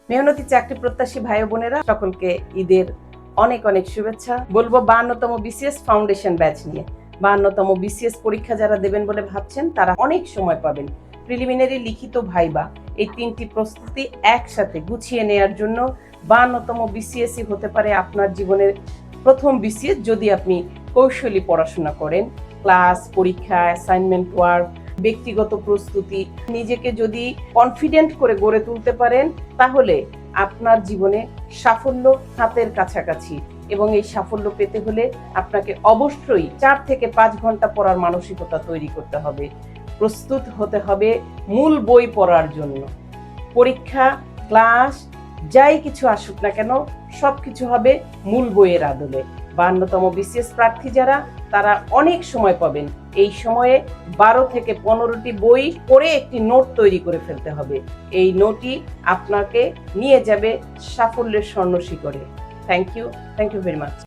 মেহনতি চাকরি প্রত্যাশী ভাই বোনেরা সকলকে ঈদের অনেক অনেক শুভেচ্ছা। বলবো 52তম বিসিএস ফাউন্ডেশন ব্যাচ নিয়ে 52তম বিসিএস পরীক্ষা যারা দেবেন বলে ভাবছেন তারা অনেক সময় পাবেন। প্রিলিমিনারি, লিখিত, ভাইবা এই তিনটি প্রস্তুতি একসাথে গুছিয়ে নেওয়ার জন্য 52তম বিসিএসই হতে পারে আপনার জীবনের প্রথম বিসিএস যদি আপনি কৌশলী পড়াশোনা করেন। ক্লাস, পরীক্ষা, অ্যাসাইনমেন্ট ওয়ার্ক, ব্যক্তিগত প্রস্তুতি, নিজেকে যদি কনফিডেন্ট করে গড়ে তুলতে পারেন তাহলে আপনার জীবনে সাফল্য হাতের কাছাকাছি। এবং এই সাফল্য পেতে হলে আপনাকে অবশ্যই 4 থেকে 5 ঘন্টা পড়ার মানসিকতা তৈরি করতে হবে। প্রস্তুত হতে হবে মূল বই পড়ার জন্য। পরীক্ষা, ক্লাস যাই কিছু আসুক না কেন সবকিছু হবে মূল বইয়ের আদলে। 52তম বিসিএস প্রার্থী যারা তারা অনেক সময় পাবেন। এই সময়ে 12 থেকে 15টি বই পড়ে একটি নোট তৈরি করে ফেলতে হবে। এই নোটই আপনাকে নিয়ে যাবে সাফল্যের স্বর্ণ শিখরে। Thank you very much.